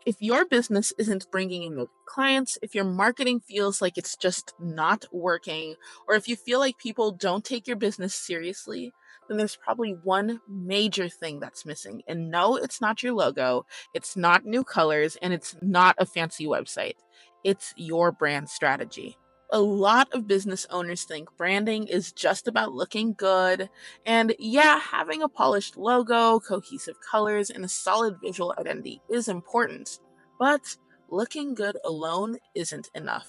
If your business isn't bringing in the clients, if your marketing feels like it's just not working, or if you feel like people don't take your business seriously, then there's probably one major thing that's missing. And no, it's not your logo, it's not new colors, and it's not a fancy website. It's your brand strategy. A lot of business owners think branding is just about looking good. And yeah, having a polished logo, cohesive colors, and a solid visual identity is important. But looking good alone isn't enough.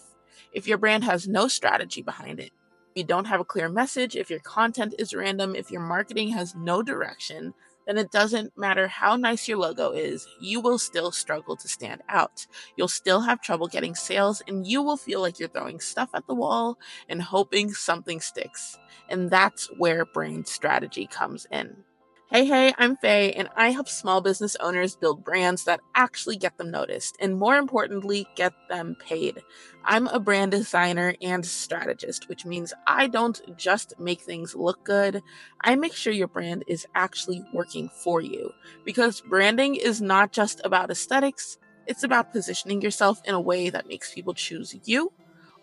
If your brand has no strategy behind it, if you don't have a clear message, if your content is random, if your marketing has no direction, then it doesn't matter how nice your logo is, you will still struggle to stand out. You'll still have trouble getting sales, and you will feel like you're throwing stuff at the wall and hoping something sticks. And that's where brand strategy comes in. Hey, I'm Faye, and I help small business owners build brands that actually get them noticed, and more importantly, get them paid. I'm a brand designer and strategist, which means I don't just make things look good, I make sure your brand is actually working for you. Because branding is not just about aesthetics, it's about positioning yourself in a way that makes people choose you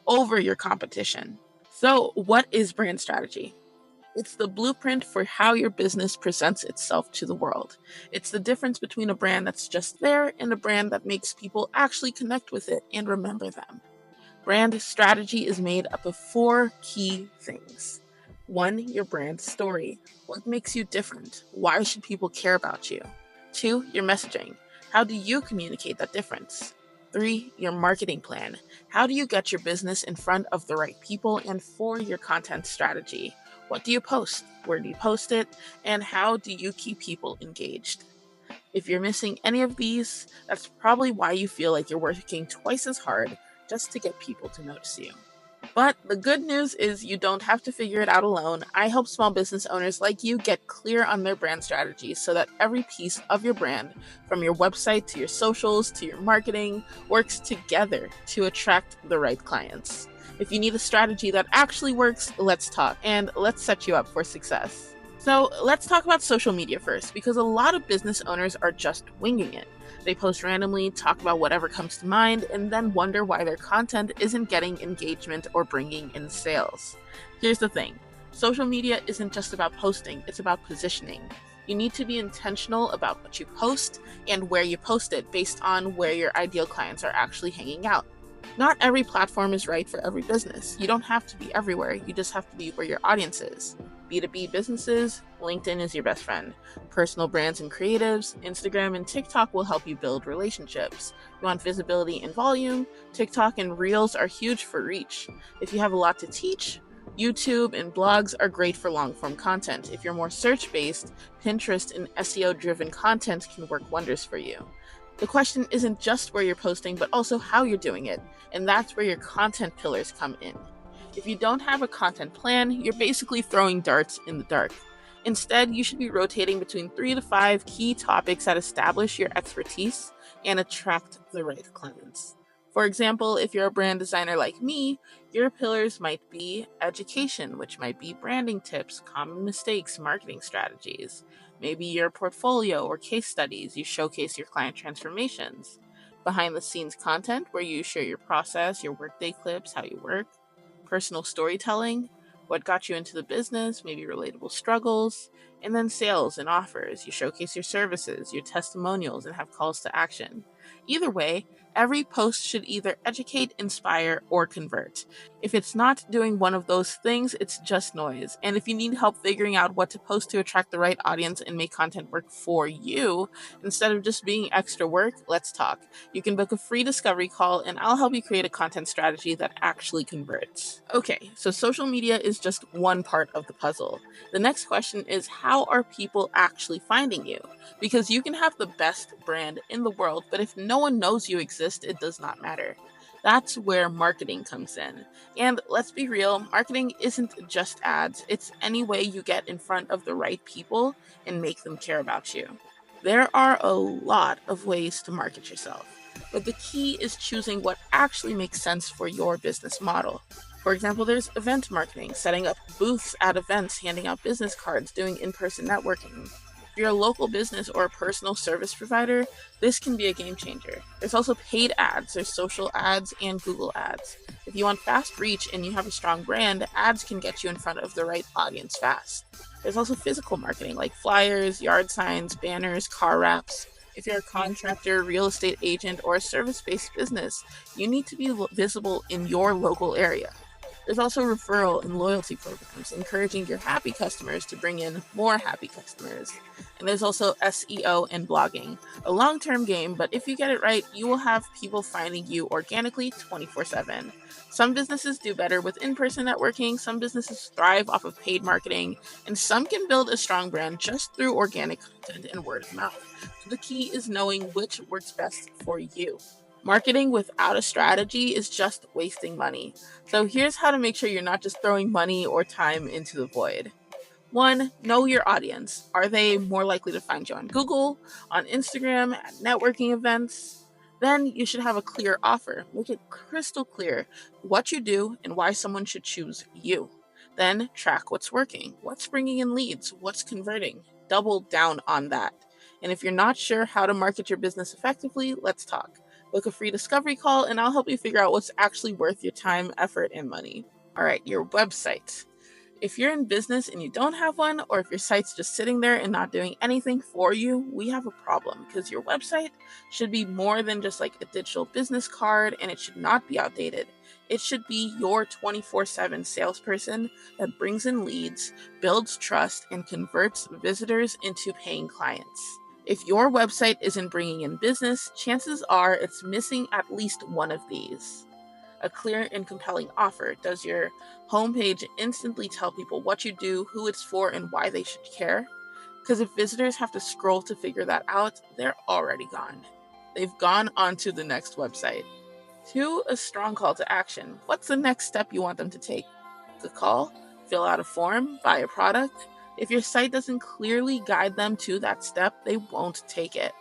over your competition. So, what is brand strategy? It's the blueprint for how your business presents itself to the world. It's the difference between a brand that's just there and a brand that makes people actually connect with it and remember them. Brand strategy is made up of four key things. One, your brand story. What makes you different? Why should people care about you? Two, your messaging. How do you communicate that difference? Three, your marketing plan. How do you get your business in front of the right people? And four, your content strategy. What do you post? Where do you post it? And how do you keep people engaged? If you're missing any of these, that's probably why you feel like you're working twice as hard just to get people to notice you. But the good news is you don't have to figure it out alone. I help small business owners like you get clear on their brand strategy so that every piece of your brand, from your website to your socials to your marketing, works together to attract the right clients. If you need a strategy that actually works, let's talk and let's set you up for success. So let's talk about social media first, because a lot of business owners are just winging it. They post randomly, talk about whatever comes to mind, and then wonder why their content isn't getting engagement or bringing in sales. Here's the thing. Social media isn't just about posting, it's about positioning. You need to be intentional about what you post and where you post it based on where your ideal clients are actually hanging out. Not every platform is right for every business. You don't have to be everywhere, you just have to be where your audience is. B2B businesses, LinkedIn is your best friend. Personal brands and creatives, Instagram and TikTok will help you build relationships. You want visibility and volume? TikTok and Reels are huge for reach. If you have a lot to teach, YouTube and blogs are great for long form content. If you're more search based, Pinterest and SEO driven content can work wonders for you. The question isn't just where you're posting, but also how you're doing it, and that's where your content pillars come in. If you don't have a content plan, you're basically throwing darts in the dark. Instead, you should be rotating between 3 to 5 key topics that establish your expertise and attract the right clients. For example, if you're a brand designer like me, your pillars might be education, which might be branding tips, common mistakes, marketing strategies. Maybe your portfolio or case studies, you showcase your client transformations. Behind the scenes content, where you share your process, your workday clips, how you work. Personal storytelling, what got you into the business, maybe relatable struggles. And then sales and offers, you showcase your services, your testimonials, and have calls to action. Either way, every post should either educate, inspire, or convert. If it's not doing one of those things, it's just noise. And if you need help figuring out what to post to attract the right audience and make content work for you, instead of just being extra work, let's talk. You can book a free discovery call and I'll help you create a content strategy that actually converts. Okay, so social media is just one part of the puzzle. The next question is, how are people actually finding you? Because you can have the best brand in the world, but if no one knows you exist, it does not matter. That's where marketing comes in. And let's be real, marketing isn't just ads, it's any way you get in front of the right people and make them care about you. There are a lot of ways to market yourself, but the key is choosing what actually makes sense for your business model. For example, there's event marketing, setting up booths at events, handing out business cards, doing in person networking. If you're a local business or a personal service provider, this can be a game changer. There's also paid ads, there's social ads, and Google ads. If you want fast reach and you have a strong brand, ads can get you in front of the right audience fast. There's also physical marketing like flyers, yard signs, banners, car wraps. If you're a contractor, real estate agent, or a service-based business, you need to be visible in your local area. There's also referral and loyalty programs, encouraging your happy customers to bring in more happy customers. And there's also SEO and blogging, a long-term game, but if you get it right, you will have people finding you organically 24/7. Some businesses do better with in-person networking, some businesses thrive off of paid marketing, and some can build a strong brand just through organic content and word of mouth. So the key is knowing which works best for you. Marketing without a strategy is just wasting money. So here's how to make sure you're not just throwing money or time into the void. 1. Know your audience. Are they more likely to find you on Google, on Instagram, at networking events? Then you should have a clear offer. Make it crystal clear what you do and why someone should choose you. Then track what's working, what's bringing in leads, what's converting. Double down on that. And if you're not sure how to market your business effectively, let's talk. Book a free discovery call and I'll help you figure out what's actually worth your time, effort, and money. All right, your website. If you're in business and you don't have one, or if your site's just sitting there and not doing anything for you, we have a problem because your website should be more than just like a digital business card and it should not be outdated. It should be your 24/7 salesperson that brings in leads, builds trust, and converts visitors into paying clients. If your website isn't bringing in business, chances are it's missing at least one of these. A clear and compelling offer. Does your homepage instantly tell people what you do, who it's for, and why they should care? Because if visitors have to scroll to figure that out, they're already gone. They've gone on to the next website. 2. A strong call to action. What's the next step you want them to take? A call? Fill out a form? Buy a product? If your site doesn't clearly guide them to that step, they won't take it.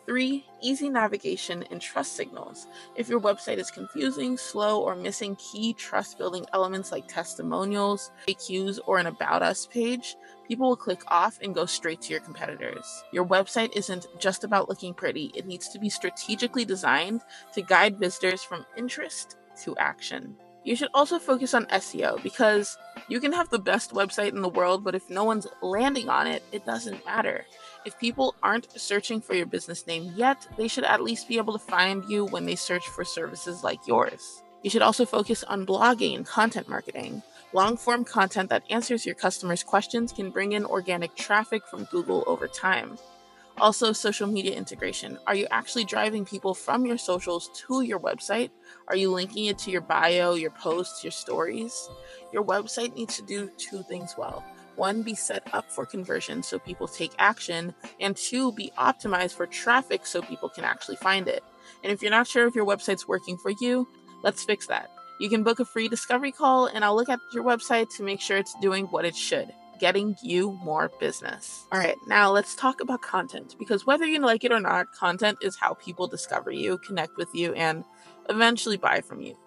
3. Easy navigation and trust signals. If your website is confusing, slow, or missing key trust-building elements like testimonials, FAQs, or an About Us page, people will click off and go straight to your competitors. Your website isn't just about looking pretty. It needs to be strategically designed to guide visitors from interest to action. You should also focus on SEO because you can have the best website in the world, but if no one's landing on it, it doesn't matter. If people aren't searching for your business name yet, they should at least be able to find you when they search for services like yours. You should also focus on blogging and content marketing. Long-form content that answers your customers' questions can bring in organic traffic from Google over time. Also, social media integration. Are you actually driving people from your socials to your website? Are you linking it to your bio, your posts, your stories? Your website needs to do 2 things well. 1, be set up for conversion so people take action, and 2, be optimized for traffic so people can actually find it. And if you're not sure if your website's working for you, let's fix that. You can book a free discovery call and I'll look at your website to make sure it's doing what it should. Getting you more business. All right, now let's talk about content because whether you like it or not, content is how people discover you, connect with you, and eventually buy from you.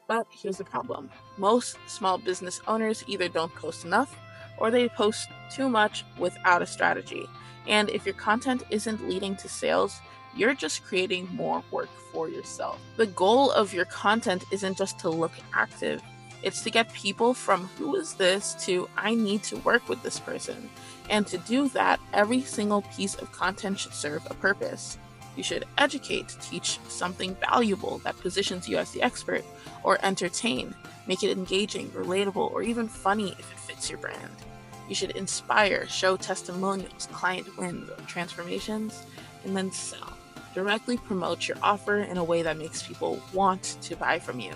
But here's the problem. Most small business owners either don't post enough or they post too much without a strategy. And if your content isn't leading to sales, you're just creating more work for yourself. The goal of your content isn't just to look active. It's to get people from who is this to I need to work with this person. And to do that, every single piece of content should serve a purpose. You should educate, teach something valuable that positions you as the expert, or entertain, make it engaging, relatable, or even funny if it fits your brand. You should inspire, show testimonials, client wins, transformations, and then sell. Directly promote your offer in a way that makes people want to buy from you.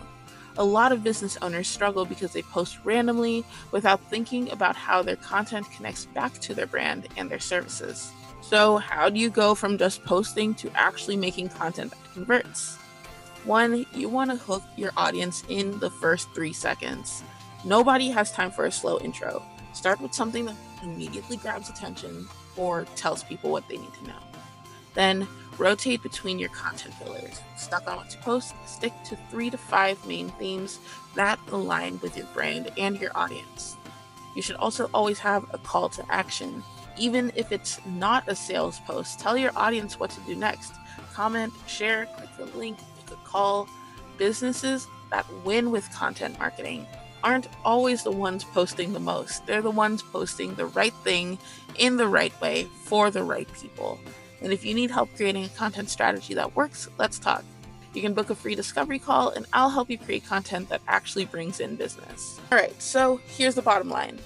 A lot of business owners struggle because they post randomly without thinking about how their content connects back to their brand and their services. So how do you go from just posting to actually making content that converts? 1, you want to hook your audience in the first 3 seconds. Nobody has time for a slow intro. Start with something that immediately grabs attention or tells people what they need to know. Then rotate between your content pillars. Stuck on what to post, stick to 3 to 5 main themes that align with your brand and your audience. You should also always have a call to action. even if it's not a sales post. Tell your audience what to do next. Comment, share, click the link, make a call. Businesses that win with content marketing aren't always the ones posting the most. They're the ones posting the right thing in the right way for the right people. And if you need help creating a content strategy that works, let's talk. You can book a free discovery call and I'll help you create content that actually brings in business. All right, so here's the bottom line.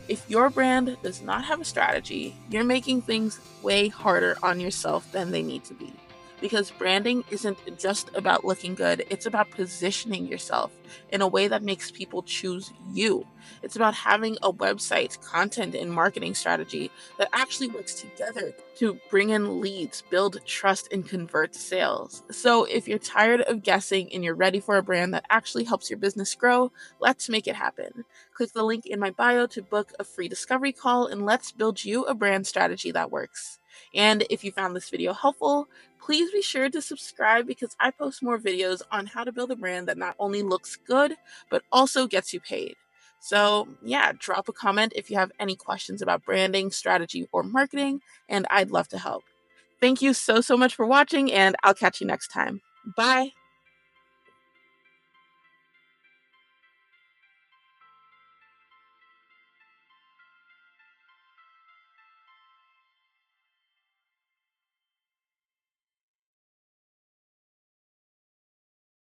If your brand does not have a strategy, you're making things way harder on yourself than they need to be. Because branding isn't just about looking good, it's about positioning yourself in a way that makes people choose you. It's about having a website, content, and marketing strategy that actually works together to bring in leads, build trust, and convert sales. So, if you're tired of guessing and you're ready for a brand that actually helps your business grow, let's make it happen. Click the link in my bio to book a free discovery call and let's build you a brand strategy that works. And if you found this video helpful, please be sure to subscribe because I post more videos on how to build a brand that not only looks good, but also gets you paid. So, yeah, drop a comment if you have any questions about branding, strategy, or marketing, and I'd love to help. Thank you so much for watching, and I'll catch you next time. Bye.